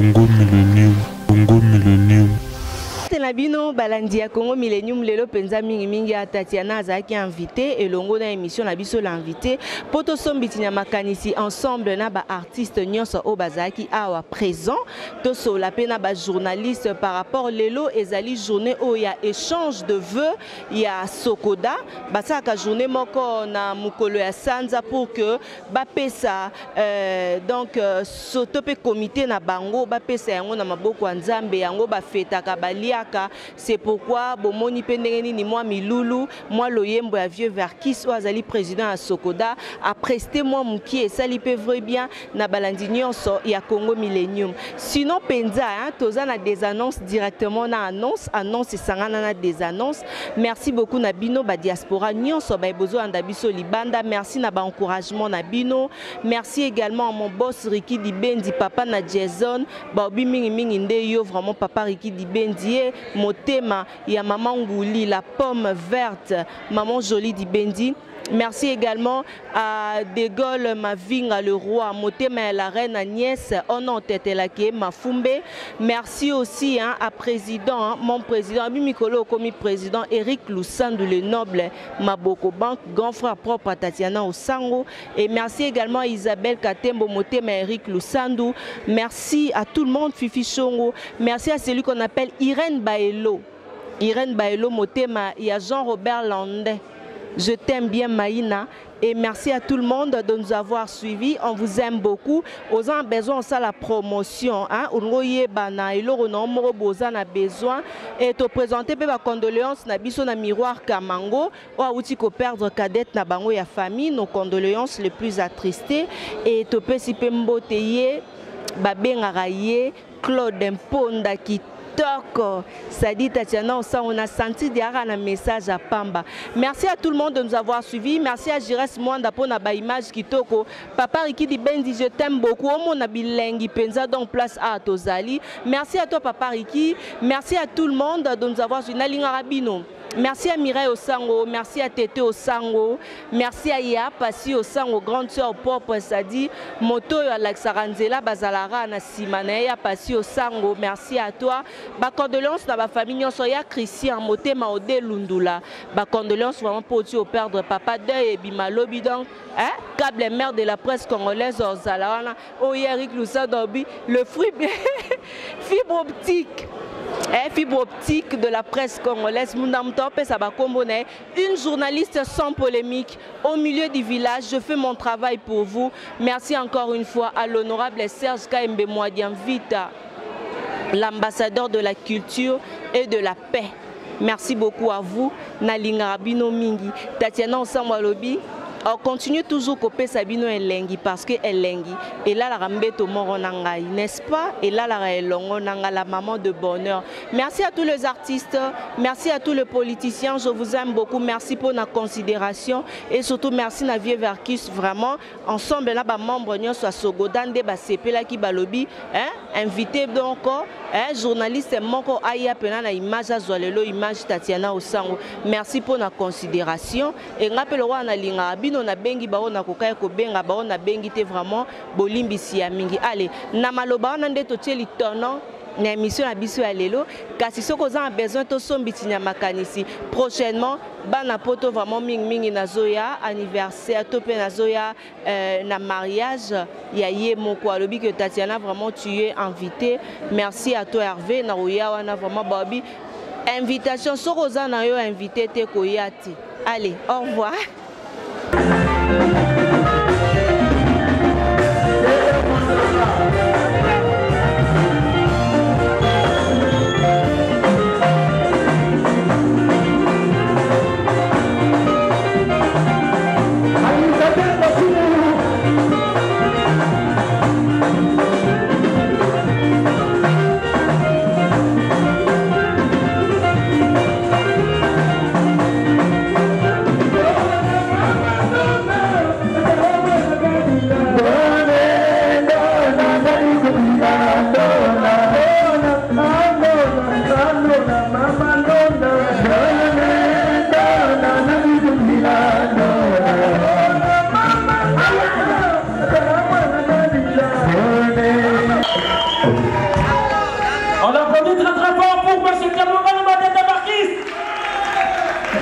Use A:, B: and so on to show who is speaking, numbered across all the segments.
A: Congo Millennium, Congo Millennium.
B: Bino balandi ya Congo Millennium lelo penza mingi ya Tatiana azaki invité et longo na émission na biso l'invité poto sombiti na makanisi ensemble na ba artiste nyonso o bazaki awa présent to so la pena ba journaliste par rapport lelo ezali journée o ya échange de vœux ya Sokoda basaka journée moko na mukolo ya Sanza pour que ba pesa donc sotope comité na bango ba pesa yango na maboko ya Nzambe yango ba feta ka baliaka. C'est pourquoi Bomoni Pendengeni ni moi Milulu, moi Loyembo ya vieux Verkis ou azali président à Sokoda a presté moi Mouki et ça li peut vrai bien na balandinyon so ya Congo Millennium. Sinon penza hein, toza na des annonces directement na annonce sangana na des annonces. Merci beaucoup na bino ba diaspora nyonso ba bozo andabiso libanda. Merci na ba encouragement na bino. Merci également à mon boss Ricky Dibendi papa na Jason ba obi mingi nde yo vraiment papa Ricky Dibendi Motema, il y a maman Ngouli, la pomme verte, maman Jolie Dibendi. Merci également à De Gaulle, Mavinga, le roi, Motema, la reine Agnès, Onon Tetelake, Mafumbe. Merci aussi hein, à président, mon président, Abimikolo, comme président, Eric Lusandou, le noble, Maboko Bank, grand frère propre à Tatiana Osango. Et merci également à Isabelle Katembo, Motema, Eric Lusandou. Merci à tout le monde, Fifi Chongo. Merci à celui qu'on appelle Irène Baelo. Irène Baelo, Motema, il y a Jean-Robert Landais. Je t'aime bien Maïna et merci à tout le monde de nous avoir suivis. On vous aime beaucoup. Aux gens besoin de ça la promotion. Hein? Ungoye bana et l'oro non moro bozan a besoin et te présenter pe ba condoléances na biso na miroir Kamango ou a outi ko perdre cadette na bango ya famille. Nos condoléances les plus attristées et te pe si pe mboteye ba bengara ye Claude Mponda qui Toko, ça dit Tatiana, on a senti derrière un message à Pamba. Merci à tout le monde de nous avoir suivis. Merci à Jires Mwanda pour la image qui toko. Papa Riki Dibendi, je t'aime beaucoup. On a bilingue penza donc place à Tozali. Merci à toi Papa Riki. Merci à tout le monde de nous avoir suivis. Nalinga Rabino. Merci à Mireille Osango, merci à Tété Osango, merci à Ia Passi Osango, grande sœur propre, ça dit Moto Alexaranzela Bazalara Nassimane, Ia Passi Osango, merci à toi. Ba condoléances dans ma famille, on soya Christian Moté Maodé Lundula. Ba condoléances vraiment pour tu au perdre papa Deuil et Bimalo Bidon, hein? Câble mère de la presse congolaise Ozalana, oh Eric Lussandobi, le fruit fibre optique. Fibre optique de la presse congolaise, une journaliste sans polémique au milieu du village. Je fais mon travail pour vous. Merci encore une fois à l'honorable Serge Kaembe Mwadian Vita, l'ambassadeur de la culture et de la paix. Merci beaucoup à vous. Nalinga Rabino Mingi, Tatiana Osamwalobi. On continue toujours copier Sabino et Lengi parce que elle Lengi. Et là, la rambeto moronangai, n'est-ce pas? Et là, la elongonanga, la maman de bonheur. Merci à tous les artistes, merci à tous les politiciens. Je vous aime beaucoup. Merci pour la considération et surtout merci à Vieux Verkis. Vraiment, ensemble là, membre nyo soit Sogodan de Basepela qui balobi, invité donc, journaliste moko aya pena na image azwalelo image Tatiana Osango. Merci pour la considération et rappel wana linga bino na bengi bao na kokaya ko benga bao na bengi te vraiment bolimbisi ya mingi. Allez, na maloba wana nde totieli tono na émission na biso ya lelo kasi soko za besoin to sombiti na makanisi prochainement bana poto vraiment mingi na zoya anniversaire to pe na zoya na mariage ya ye moko alobi que Tatiana vraiment tu es invité. Merci à toi Hervé na roya wana vraiment babi invitation soko za na yo invité te koyati. Allez, au revoir.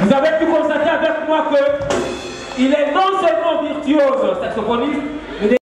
C: Vous avez pu constater avec moi qu'il est non seulement virtuose saxophoniste, mais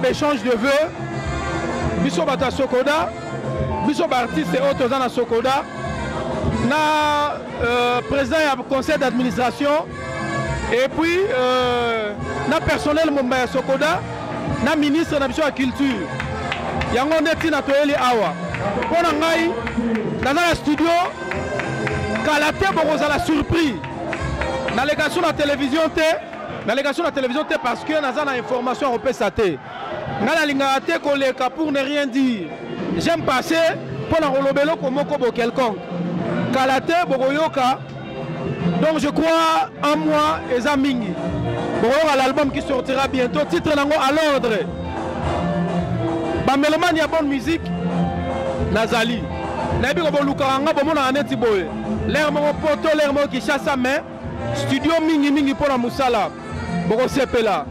D: échange de vœux, biso bata Sokoda, biso artiste et autres dans la Sokoda, na président du conseil d'administration et puis na personnel de Sokoda, na ministre de la culture. Yango neti na toyeli awa. Pona ngai dans la studio Kalaté bokoza la surprise. Na légation de la télévision parce que nous avons l'information européenne. Nous avons pour ne rien dire. J'aime passer pour la relobelo comme quelconque. Kalaté Bogoyoka. Donc je crois en moi et Zamingi. Bogoyoka l'album qui sortira bientôt. Titre nango à l'ordre. Bamelman il y a bonne musique. Nazali. Nabi Bobolukanga bomona aneti boye. L'air mon poto, l'air mon qui chasse sa main. Studio mingi pour la Moussala. Boko Sepela.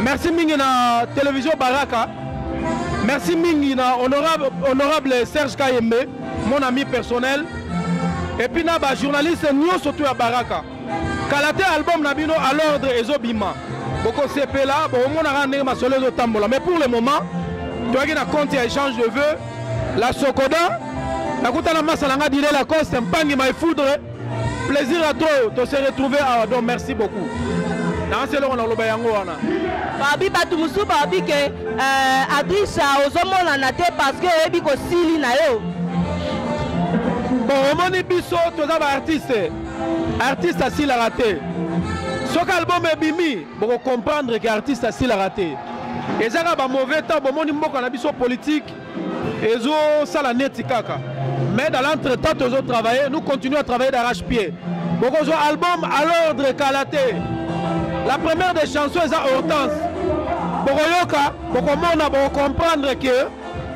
D: Merci mingi na télévision Baraka. Merci mingi na honorable Serge Kayembe, mon ami personnel. Et puis na ba journaliste nous surtout à Baraka. Kalaté album nabino à l'ordre ezobima. Boko Sepela, bon mon a rendre ma solo tambola. Mais pour le moment, tu as un compte échange de vœux. La Sokoda, la Koutana Masalanga dire la cause, c'est un pangi ma foudre. Plaisir à toi de se retrouver. Donc merci beaucoup.
B: Babi Batumusu Babi que Adrissa ozomona na te parce que ebi ko sili na yo.
D: Bon, omoni biso toza ba artiste asili la raté. Sok album ebimi, boko comprendre que artiste asili la raté. Ezaka ba mauvais temps, bomoni mboka na biso politique ezo sala neti kaka. Mais dans l'entretemps tozo travailler, nous continuons à travailler d'arrache-pied. Boko zo album à l'ordre Kalaté. La première des chansons est à Hortense. Boroyoka, pour comprendre que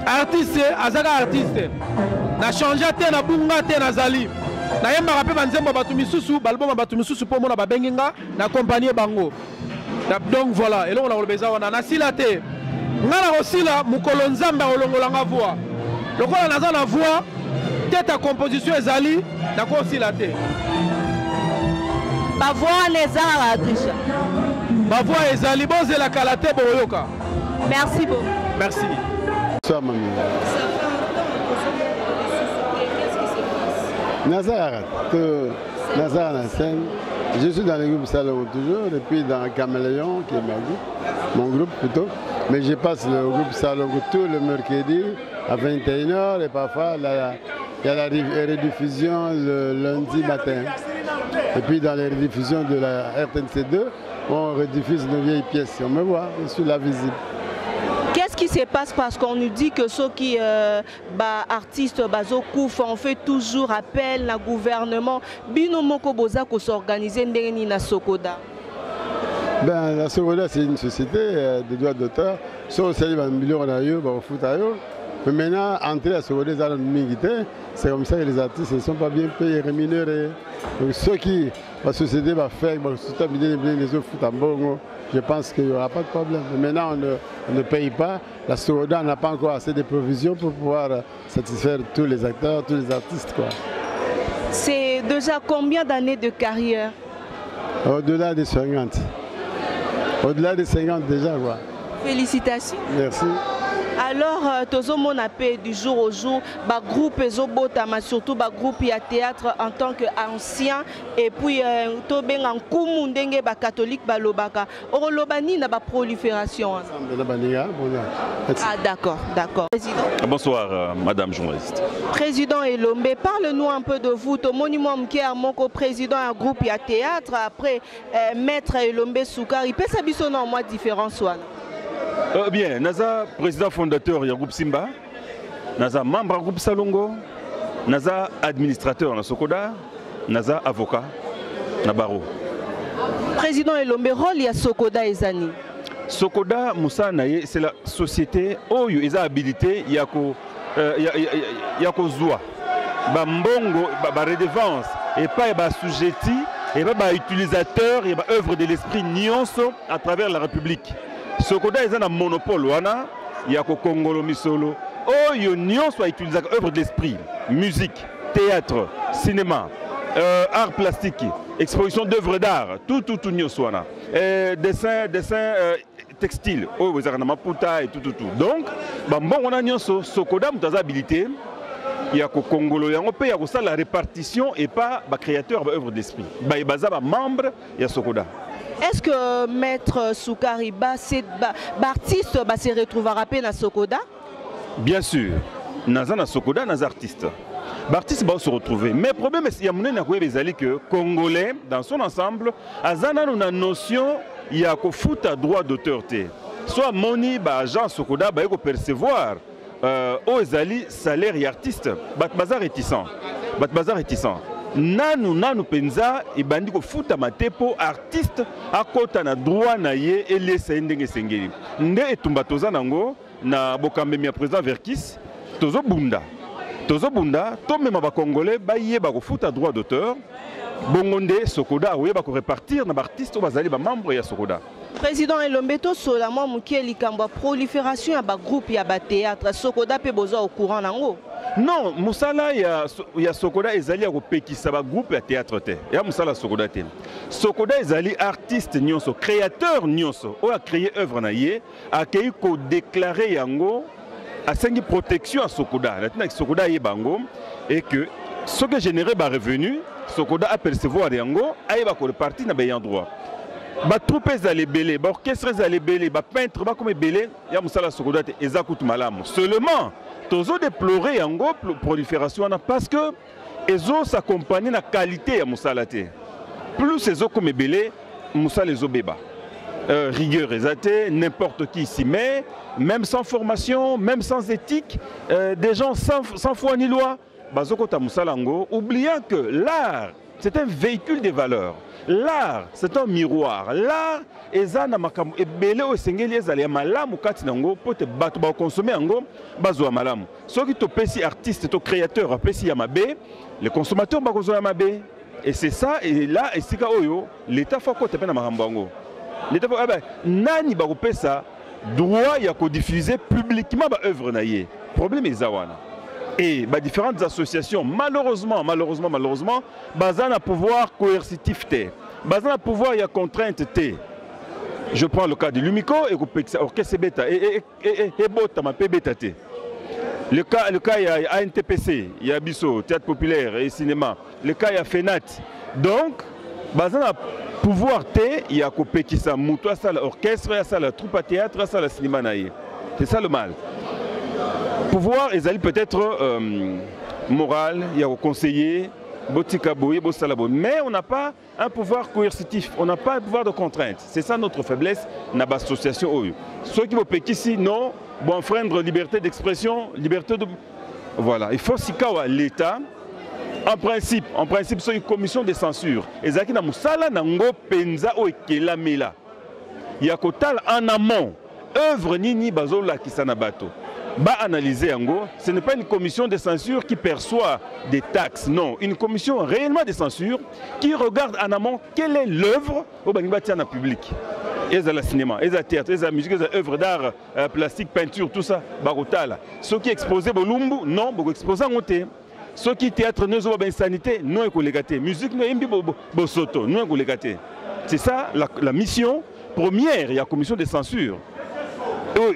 D: artiste, azaka artiste. Na changé te na bunga te na zali. Na yemba rappé banzembo batumisusu, balboma batumisusu pour mona babenginga na compagnie bango. Donc voilà, et là on a le besoin na silate. Ngala osila mukolo nzamba olongolanga voix. Lokola naza na voix, tête à composition ezali na ko silate.
B: Ma voix Nezara Adrissa.
D: Ma voix est Zalibos et la Kalaté Boroyoka.
B: Merci beaucoup.
D: Merci.
E: Ça, mamie. Nazar, Nazar la scène. Je suis dans le groupe Salon toujours, et puis dans Caméléon, qui est mon groupe plutôt. Mais je passe le groupe Salon tout le mercredi à 21h et parfois il y a la rediffusion le lundi matin. Et puis dans les rediffusions de la RTNC2, on rediffuse nos vieilles pièces. On me voit, je suis là visible.
B: Qu'est-ce qui se passe parce qu'on nous dit que ceux qui artistes on fait toujours appel au gouvernement bino moko boza ko s'organiser ndenge na Sokoda?
E: Ben, la Sokoda c'est une société de droits d'auteur. So c'est un million d'euros pour foutayo. Mais maintenant entrer à Sokoda c'est comme ça que les artistes ne sont pas bien payés, rémunérés. Donc ceux qui la société va faire, les autres foutent en bongo. Je pense qu'il n'y aura pas de problème. Mais maintenant, on ne paye pas. La Sokoda n'a pas encore assez de provisions pour pouvoir satisfaire tous les acteurs, tous les artistes.
B: C'est déjà combien d'années de carrière?
E: Au-delà des 50. Au-delà des 50 déjà. Quoi.
B: Félicitations.
E: Merci.
B: Alors, tozo mon appel du jour au jour, groupe Ezobotama, surtout groupe ya théâtre en tant qu'ancien, et puis toben en Koumundenge catholique balobaka. Orolobani na prolifération. Ah d'accord, d'accord. Président.
F: Bonsoir, Madame journaliste.
B: Président Elombe, parle-nous un peu de vous. Ton monument qui est mon président un groupe ya théâtre après Maître Elombe Soukari. Peut ça biso non moi différence soit.
F: Bien, Naza, président fondateur du groupe Simba, Naza, membre du groupe Salongo, Naza, administrateur dans Sokoda, Naza, avocat, Nabaro.
B: Président Elombe, rôle ya Sokoda Ezani.
F: Sokoda, Moussa Naye, c'est la société où il a habilité, il y a Zoua, Mbongo, redevance, et pas sujetti, et pas utilisateur, et pas œuvre de l'esprit nuance à travers la République. Sokoda est un monopole, il y a Kongolo Misolo. Oh, l'union soit utilisée comme œuvre de l'esprit, musique, théâtre, cinéma, art plastique, exposition d'œuvres d'art, tout union soit dessin textile, oh, vous avez maputa et tout. Donc, bon, on a union Sokoda, vous avez habilité. Il y a Kongolo, il y a la répartition et pas créateur d'œuvre de l'esprit. Il y a membre, il y a Sokoda.
B: Est-ce que Maître Soukari, artiste, se retrouvera à Sokoda? Bien sûr.
F: Naza Sokoda, Naza artiste. L'artiste va se retrouver. Mais le problème, c'est que les Congolais, dans son ensemble, Azana a une notion, il y a un foot à droit d'auteur. Soit Moni, agent Sokoda, il faut percevoir aux salaire et artiste. Bazar réticent. Nanu penza et bandi ko futa matepo artiste akota na droit na ye elese ndenge sengeli nde etumba toza nango na bokambe mi président Verkis tozo bunda to mema ba congolais ba yeba ko futa droit d'auteur bongonde Sokoda oyeba ko répartir na ba artiste bazali ba membre ya Sokoda.
B: Président Elombeto Solama Mukieli Kamba prolifération ya ba groupe ya ba théâtre Sokoda pe besoin au courant nango.
F: Non, Moussala, il y a Sokoda Ezali a repéki ça va groupe à théâtre te. Il y a Moussala Sokoda te. Sokoda Ezali artiste nyonso, créateur nyonso, ou a créé œuvre naie, a créé ko déclarer yango a sengi protection à Sokoda. Maintenant Sokoda y bango et que ce que généré ba revenu, Sokoda a percevoir yango, a ba ko reparti na bayan droit. Ba troupe ezali belé, ba orchestre ezali belé, ba peintre ba comme belé, ya Moussala Sokoda te ezakut malamu. Seulement Tozo déplorer en gros prolifération parce que les autres s'accompagnent la qualité à Moussalate. Plus les autres comme belé, Moussa les obéba. Rigueur exaté, n'importe qui s'y met, même sans formation, même sans éthique, des gens sans foi ni loi. Bazokota Moussalango, oubliant que l'art, c'est un véhicule des valeurs. L'art, c'est un miroir. L'art, ezana makamu ebele o sengeli ezali malamu kati nango pote bato ba consommer ngo bazwa malamu. Soki to pesi artiste to créateur apesi ya mabe, les consommateurs ba kozwa mabe. Et c'est ça et là esika oyo l'état fa ko tepena makambo ngo. L'état fa nani ba kopesa droit ya ko diffuser publiquement ba œuvre na ye. Problème ezawana. Et différentes associations, malheureusement, basant à pouvoir coercitif T, basant à pouvoir il y a contrainte T. Je prends le cas de l'Umico et orchestre bêta et bota ma bêta T. Le cas il y a ANTPC, il y a Bisso, théâtre populaire et cinéma. Le cas il y a FENAT. Donc, basant à pouvoir T, il y a copé qui ça mouto ça l'orchestre, ça la troupe à théâtre, ça la cinéma naïe. C'est ça le mal. Pouvoir, ils allaient peut-être moral, il y a au conseiller, mais on n'a pas un pouvoir coercitif, on n'a pas un pouvoir de contrainte. C'est ça notre faiblesse dans l'association. Ceux qui vont péquer ici, non, bon enfreindre liberté d'expression, liberté de... Voilà, il faut sikawa l'État. En principe, c'est une commission de censure. Et ça qui na musala nango penza o ekela mela. Il y a kotal en amont œuvre nini bazola kisana bato. Ba analyser yango, ce n'est pas une commission de censure qui perçoit des taxes, non, une commission réellement de censure qui regarde en amont quelle est l'œuvre au banibatiana public. Et le cinéma, et le théâtre, et la musique, et l'œuvre d'art, plastique, peinture, tout ça, barotala. Ceux qui exposent Bolumbu, non, beaucoup exposés en côté. Ceux qui théâtre, nous avons insanité, non, écolégaté. Musique, nous avons bosoto, non, écolégaté. C'est ça la mission première, il y a la commission de censure. Donc,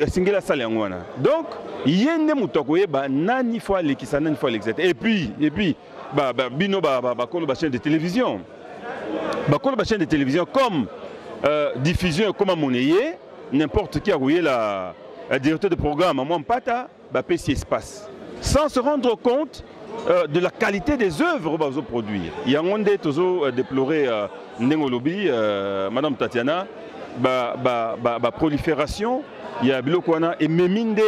F: il y a des gens nani fois les kisana nani fois l'exacte. Et puis bino la chaîne de télévision. La chaîne de télévision comme diffusion comme monnaie, n'importe qui a rouillé la directeur de programme à moi pata, payer si espace. Sans se rendre compte de la qualité des œuvres que vous produire. Il y a un monde toujours déploré Ndengolobi, Madame Tatiana, prolifération. Il y a bilokwana et même des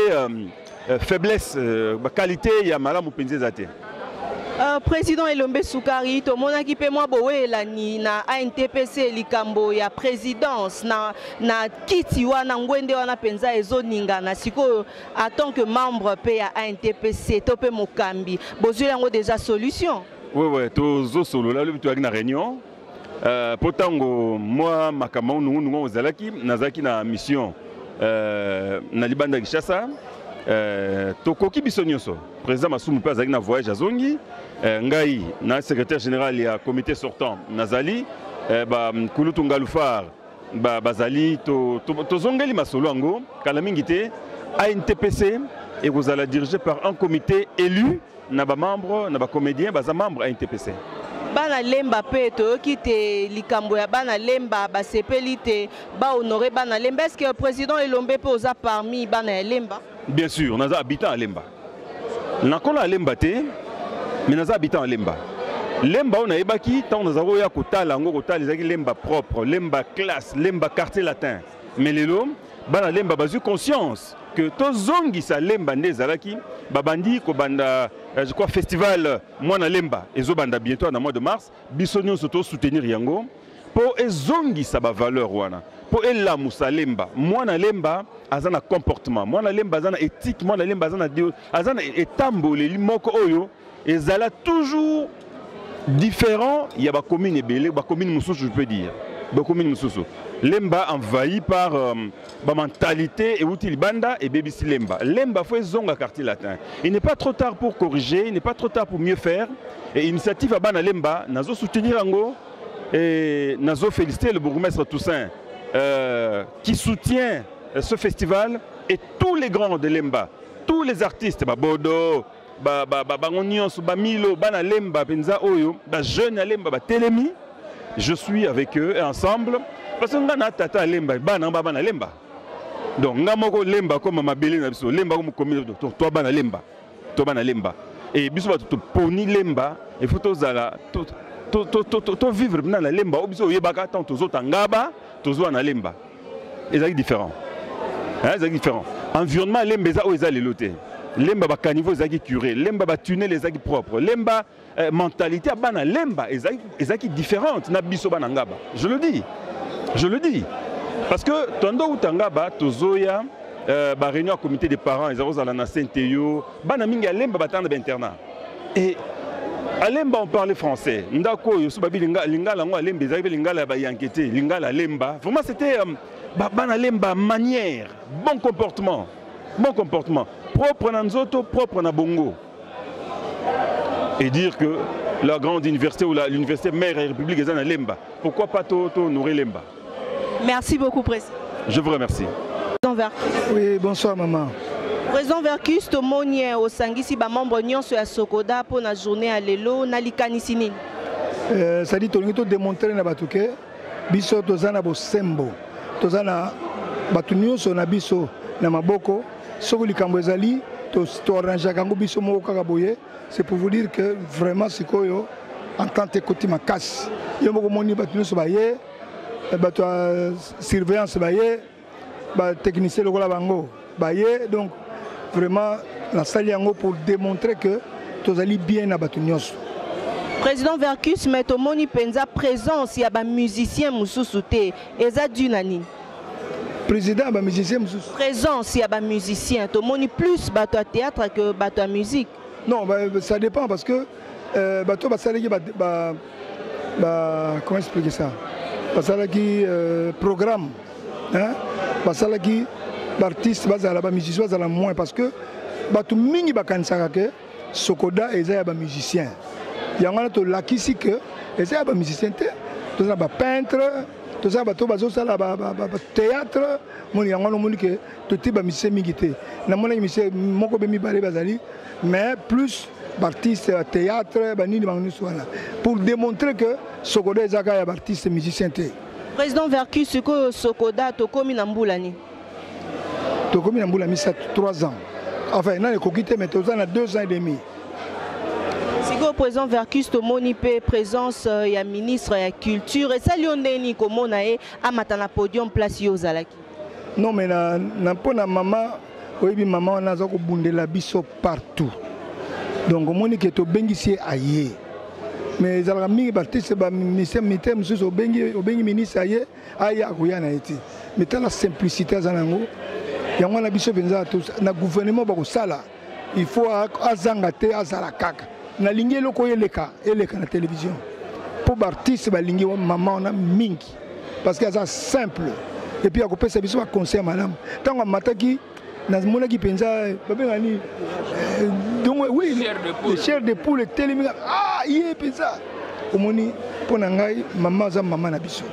F: faiblesses, qualité, il y a malam ou penzezate.
B: Président Elombe Soukari, to mona ki pe moi bowe la ni na ANTPC likambo ya présidence na kiti wana ngwende wana penza ezo ninga na siko en tant que membre pe ya ANTPC to pe mokambi bozui yango déjà solution.
F: Oui, tozo solo là le bitu na réunion. Potango moi makamau nous ozalaki nazaki na mission na libanda Kishasa tokoki biso nyonso président Masumu pe azaki na voyage azongi ngai na secrétaire général ya comité sortant nazali Kulutu Ngalufar bazali tozongeli masolo yango kala mingi te ANTPC et vous allez dirigé par un comité élu na ba membre na ba comédien baza membre ANTPC.
B: Bana lemba pe to kite likambo ya bana lemba ba sepelite ba honorer bana lemba. Est-ce que le président Elombe peut osa parmi bana lemba? Bien sûr,
F: on a habitant à Lemba. On a Lemba te, mais on a habitant à Lemba. Lemba on a ebaki tant on a roya kotala ngo kotala les Lemba propre, Lemba classe, Lemba quartier latin. Mais les lom bana lemba bazu conscience que to zongi sa lemba ndezalaki babandi ko banda je crois festival Mwana Lemba ezo banda bientôt en mois de mars bisonyo soto soutenir yango pour ezongi sa ba valeur wana pour ela musalemba Mwana Lemba azana comportement Mwana Lemba azana éthique Mwana Lemba azana etambole limoko oyo ezala toujours différent. Il y a ba commune ebele ba commune mususu je peux dire ba commune mususu Lemba envahi par la mentalité et outil banda et baby Lemba. Lemba faut zonga quartier latin. Il n'est pas trop tard pour corriger, il n'est pas trop tard pour mieux faire. Et initiative à Bana Lemba, nazo soutenir Ango et nazo féliciter le bourgmestre Toussaint qui soutient ce festival et tous les grands de Lemba, tous les artistes, Bodo, Bangonion, Milo, Bana Lemba, Penza Oyo, jeune Lemba, Telemi. Je suis avec eux et ensemble. Parce que nous avons tata lemba, bana lemba. Donc nous avons lemba comme ma belle lemba comme toi bana lemba. Et biso to poni lemba, il faut to vivre dans la lemba. Biso yebaka tant to ngaba, to zo na lemba. Et c'est différent. C'est différent. Environnement lemba za o ezali loté. Lemba ba caniveau ezaki curé, lemba ba tunnel ezaki propre, lemba mentalité bana lemba ezaki différente na biso bana ngaba. Je le dis. Parce que tondo utangaba tozoya ba réunion comité des parents ezaro za na Saint-Théo, bana minga lemba batanda d'internat. Et à lemba on parlait français. Ndako yo subabi lingala ngo lemba ezaki lingala ba yankete, lingala lemba. Vraiment c'était bana lemba manière, bon comportement. Propre na nzoto, propre na bongo. Et dire que la grande université ou l'université mère et république est à Lemba. Pourquoi pas nourrir Lemba?
B: Merci beaucoup, Président.
F: Je vous remercie.
G: Oui, bonsoir, maman.
B: Président Vercus, to monien au sangisi ba membre nyonso ya Sokoda pour la journée à Lelo, na likanisi nini?
G: Ça dit to démontrer na batuke biso tozana bo sembo. Tozana batu nyonso na biso na maboko. Soko likambo ezali to arranger kango biso moko kaka boye. C'est pour vous dire que vraiment sikoyo en tant que côté ma casse. Yo moko moni batu nyonso baye, batu surveillance baye, ba technicien lokola bango. baye donc vraiment la salle yango pour démontrer que tous allez bien à Batunios.
B: Président Vercus met au moni penza présence ya ba musicien mususu te eza dunani.
G: Président ba musicien mususu.
B: Présence ya ba musicien to moni plus bato à théâtre que bato à musique.
G: Non, ça dépend parce que bato ba salle comment expliquer ça? Ba salle qui programme hein? Ba salle qui artiste ba musicien ba moins parce que bato mingi ba kansaka que Sokoda eza ba musicien. Il y a un lakisi que eza ba musicien te, tous ba peintre, tous ba to bazo sala ba théâtre, mon yango no moni que tout ba musicien mingi te. Na mona musicien moko be mi bare bazali, mais plus artiste théâtre ba nini bangu swana pour démontrer que Sokoda eza ka ya artiste musicien te.
B: Président Vercus que Sokoda to komi na mbulani.
G: To komi na mbulani ça 3 ans. Enfin, non, les coquilletés, mais tous en 2 ans et demi.
B: Si le président Vercus Tomoni pe présence ya ministre ya culture et ça liondeni comme na e amata na podium place yo zalaki.
G: Non mais na pona maman, oyebi maman on a zako bundela biso partout. Donc moni que to bengisi aye. Mais zalaka mingi batiste ba ministère militaire mususu obengi ministre aye aya akuyana eti. Mais ta la simplicité zanango. Il y a un gouvernement qui il faut azangate azalakaka. Na lingi loko eleka na télévision. Pour artiste ba lingi maman on a mingi parce que c'est simple. Et puis à côté ça biso conseil madame. Tant on mataki na mona ki penza babengani donc oui le chair de poule télémi yé penza. Omoni pona ngai maman za maman na biso.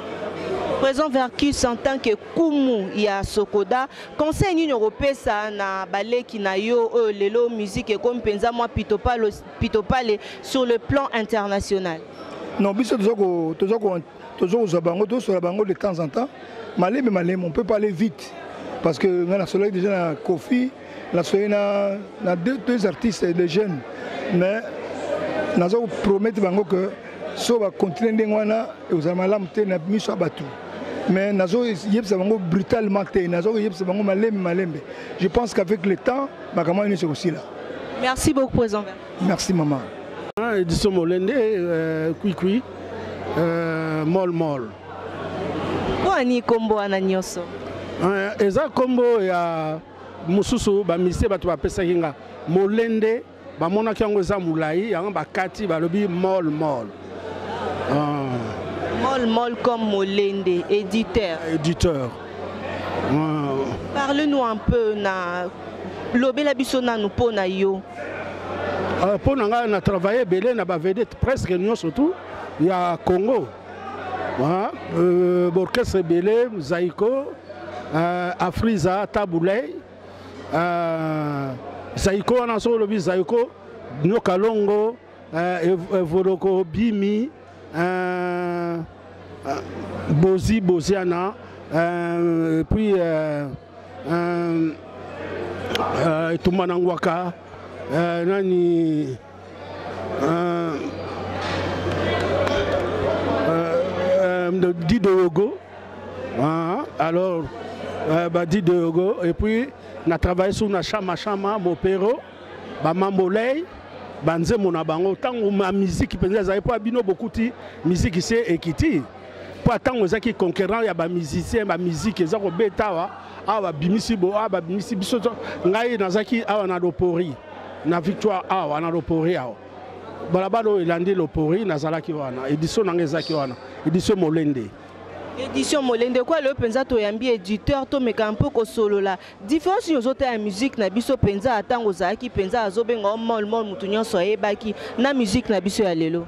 B: Président Vercus en tant que Kumu ya Sokoda, conseil Union européen na balé qui na yo lelo musique et comme penza moi pitopale sur le plan international.
G: Non, biso toujours zabango de temps en temps. Malem on peut pas aller vite parce que on a soleil déjà na Kofi, la soleil na deux artistes des jeunes mais nazo promettre bango que so va continuer ndengwana et aux amalamte na miso abatu. Mais nazo yebsa bango brutalement te nazo yebsa bango malembe. Je pense qu'avec le temps makama ni aussi là.
B: Merci beaucoup président.
G: Merci maman.
D: Édition Molende kui mol.
B: Quoi ni kombo ana nyoso?
D: Eza kombo ya mususu ba mise bato ba pesa kinga Molende ba mona kyango za mulai yanga bakati balobi mol.
B: Mol comme Molende, éditeur. Parle-nous un peu na lobela biso na nous pona yo.
D: Pona nga na travailler belé na ba vedette presque nous surtout il y a Congo. Orchestre belé Zaiko, Afriza Taboulay, Zaiko on a solo lobi Zaiko, Nyokalongo, Voloko Bimi. Boziana, puis Tumanangwaka, Nani Didogo, alors Didogo, et puis on a travaillé sur la chama, Mopero, Mambolei. Banze mona bango tango ma musique penza za pas bino beaucoup de musique ici ekiti pas tango za ki conquérant ya ba musicien ba musique za ko betawa awa bimisi bo aba bimisi bisoto ngai nazaki awa na dopori na victoire awa na dopori awa balabado elandi lopori nazalaki wana édition nangezaki wana édition Molende.
B: Édition Molende quoi le penza to yambi éditeur to meka un peu ko solo la différence aux autres en musique na biso penza atango za ki penza azobenga mol mutu nyonso ebaki na musique na biso ya lelo.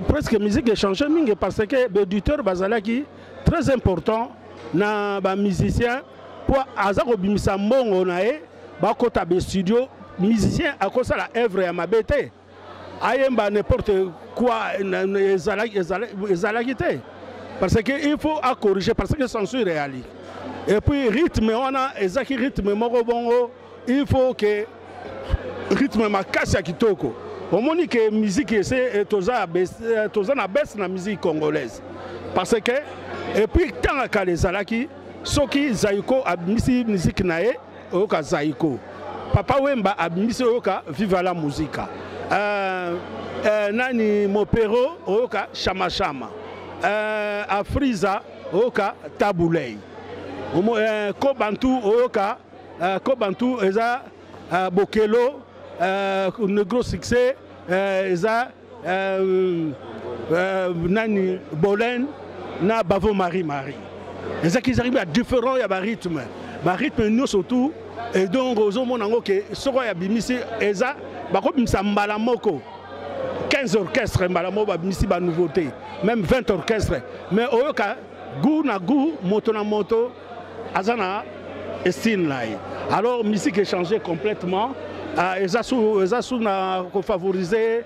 D: Presque musique a changé mingi parce que l'éditeur bazalaki très important na ba musicien pour azako bimisa mbongo na e ba kota be studio musicien akosa la œuvre ya mabete ayemba n'importe quoi ezalaki te. Parce qu'il faut corriger, parce que censure est réaliste. Et puis rythme, on a ezaki rythme moko bongo, il faut que rythme makasi ya kitoko. On moni que musique c'est toza na baisse na musique congolaise. Parce que et puis tant que les alaki
H: soki Zaiko abimisi musique nae oyoka Zaiko. Papa Wemba abimisi oyoka Viva la Musica. Nani Mopero oyoka Shama Shama. Afriza oyoka Tabulei. Kobantu oyoka Kobantu eza Bokelo un gros succès eza nani Bolen na Bavo Marie Marie. Eza qu'ils arrivent à différents ya ba rythme nous surtout et donc aux hommes nango que soko ya bimisi eza bako bimisa mbala moko 15 orchestres mbala moko bimisi ba nouveauté même 20 orchestres mais oyoka goût na goût moto na moto azana estime là. Alors musique est changé complètement. Ezasu na favoriser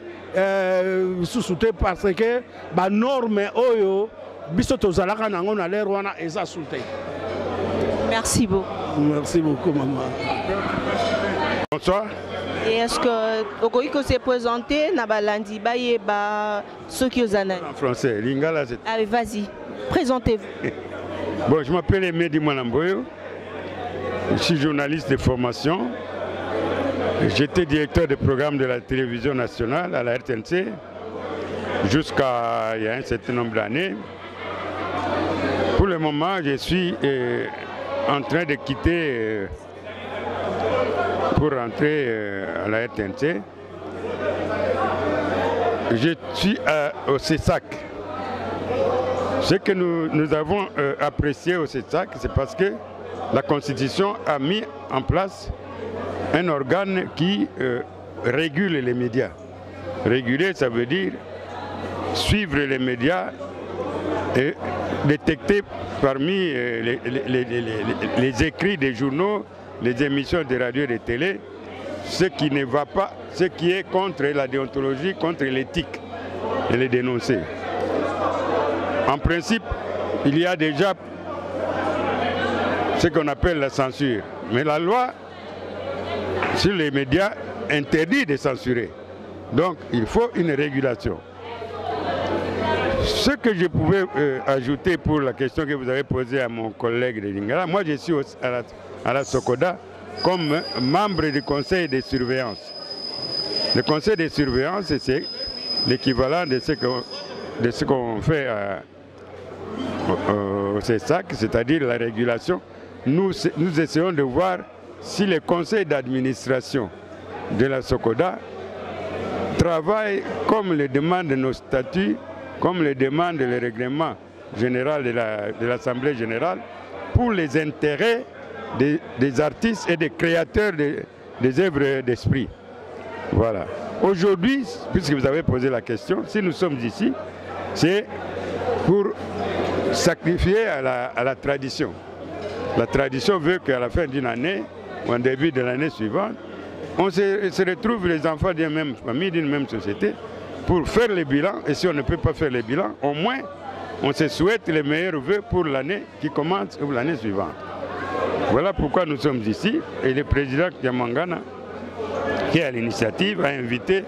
H: sous-souté parce que ba norme oyo biso tozalaka nango na l'air wana ezasouté.
B: Merci beaucoup.
H: Merci beaucoup maman.
F: Bonsoir.
B: Et est-ce que Okoiko s'est présenté na balandi baye ba soki ozana
I: en français lingala c'est.
B: Allez vas-y. Présentez-vous.
I: Bon, je m'appelle Mehdi Mwanamboyo. Je suis journaliste de formation. J'étais directeur de programme de la télévision nationale à la RTNC jusqu'à il y a un certain nombre d'années. Pour le moment, je suis en train de quitter pour rentrer à la RTNC. Je suis au CESAC. Ce que nous avons apprécié au CESAC, c'est parce que la Constitution a mis en place un organe qui régule les médias. Réguler, ça veut dire suivre les médias et détecter parmi les écrits des journaux, les émissions de radio et de télé, ce qui ne va pas, ce qui est contre la déontologie, contre l'éthique, et les dénoncer. En principe, il y a déjà ce qu'on appelle la censure. Mais la loi sur les médias interdit de censurer. Donc, il faut une régulation. Ce que je pouvais ajouter pour la question que vous avez posée à mon collègue de Lingala, moi je suis à la Sokoda comme membre du conseil de surveillance. Le conseil de surveillance, c'est l'équivalent de ce qu'on fait au CESAC, c'est-à-dire la régulation. Nous essayons de voir si le conseil d'administration de la Sokoda travaille comme le demandent nos statuts, comme le demande le règlement général de l'Assemblée générale, pour les intérêts des artistes et des créateurs des œuvres d'esprit. Voilà. Aujourd'hui, puisque vous avez posé la question, si nous sommes ici, c'est pour sacrifier à la tradition. La tradition veut qu'à la fin d'une année, ou en début de l'année suivante, on se retrouve les enfants d'une même famille, d'une même société, pour faire le bilan. Et si on ne peut pas faire le bilan, au moins, on se souhaite les meilleurs vœux pour l'année qui commence ou l'année suivante. Voilà pourquoi nous sommes ici. Et le président Kiamangana, qui est à l'initiative, a invité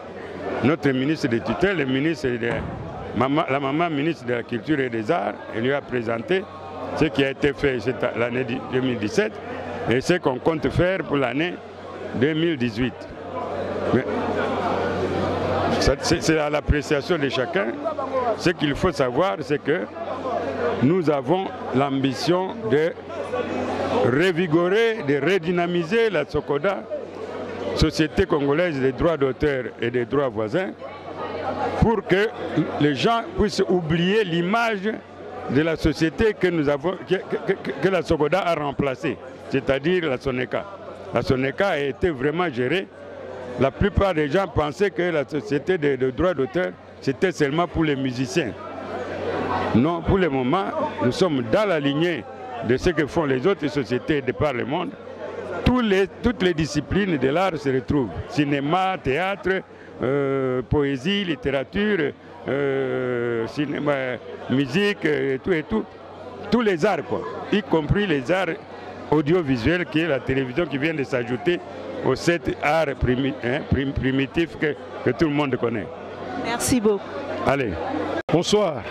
I: notre ministre de tutelle, le ministre la maman ministre de la Culture et des Arts, et lui a présenté ce qui a été fait l'année 2017 et ce qu'on compte faire pour l'année 2018. C'est à l'appréciation de chacun. Ce qu'il faut savoir, c'est que nous avons l'ambition de revigorer, de redynamiser la Sokoda, Société congolaise des droits d'auteur et des droits voisins, pour que les gens puissent oublier l'image de la société que nous avons, que la Sokoda a remplacée, c'est-à-dire la Soneka. La Soneka a été vraiment gérée. La plupart des gens pensaient que la société de droits d'auteur, c'était seulement pour les musiciens. Non, pour le moment, nous sommes dans la lignée de ce que font les autres sociétés de par le monde. Toutes les disciplines de l'art se retrouvent. Cinéma, théâtre, poésie, littérature, cinéma, musique, et tout. Tous les arts, quoi. Y compris les arts audiovisuels, qui est la télévision qui vient de s'ajouter aux 7 arts primitifs que tout le monde connaît.
B: Merci beaucoup.
I: Allez.
H: Bonsoir.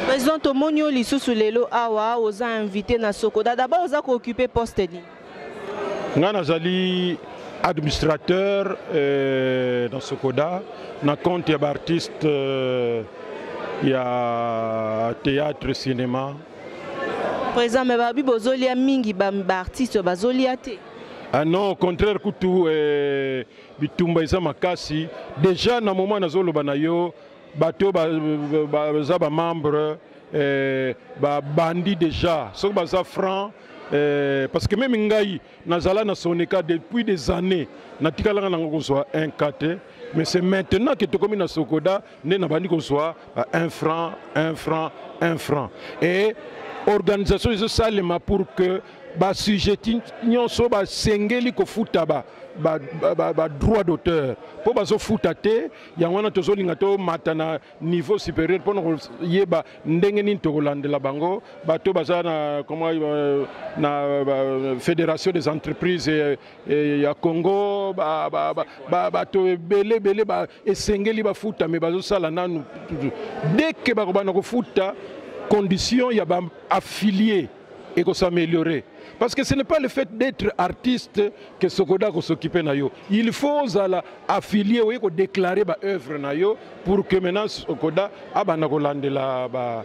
B: Président Tomonio lisusu lelo awa oza invité na Sokoda. D'abord oza ko occuper poste ni.
H: Nga nazali administrateur dans Sokoda na compte ya artiste ya théâtre cinéma.
B: Président mais babi bozolia mingi ba artiste bazolia te.
H: Ah non, au contraire kutu bitumba isa makasi déjà na moment nazoloba na yo bato baza ba membre ba bandi déjà so baza franc parce que même ngai nazala na Sonika depuis des années natikala na ngozwa 1 kate mais c'est maintenant que tu comme na Sokoda ne na bandi kozwa 1 franc 1 franc 1 franc et organisation de salema pour que ba sujet nyonso ba sengeli ko futa ba droit d'auteur pour bazo futa te yangwana tozolinga to matana niveau supérieur pour yeba ndenge ni tokolandela bango bato bazana comment na fédération des entreprises ya Congo bato belé ba esengeli ba futa mais bazo sala nanu dès que ba bana ko futa condition ya ba affilié et qu'on s'améliorer. Parce que ce n'est pas le fait d'être artiste que Sokoda ko s'occuper na yo. Il faut affilier ou déclarer ba œuvre na yo pour que maintenant Sokoda abana ko landela ba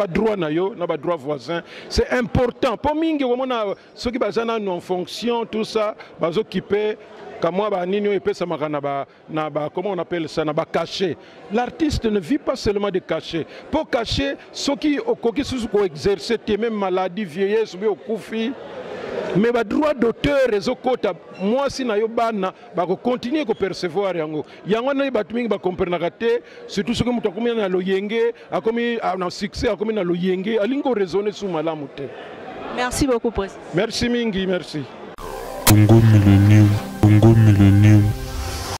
H: droit na yo na ba droit voisin. C'est important. Pour mingi ko mona soki bazana non fonction tout ça bazoccuper comment on appelle ça, caché. L'artiste ne vit pas seulement de cacher. Pour cacher, ceux qui exercent même maladie, vieillesse, ou koufi, mais le droit d'auteur, moi si na yobana, continuer à percevoir yango. Yango na batmingi ba comprendre surtout ce que muta komi na loyenge, akomi na succès, akomi na loyenge, alingo raisonner sous malamu te.
B: Merci beaucoup, président.
H: Merci mingi, merci.
A: Congo Millennium.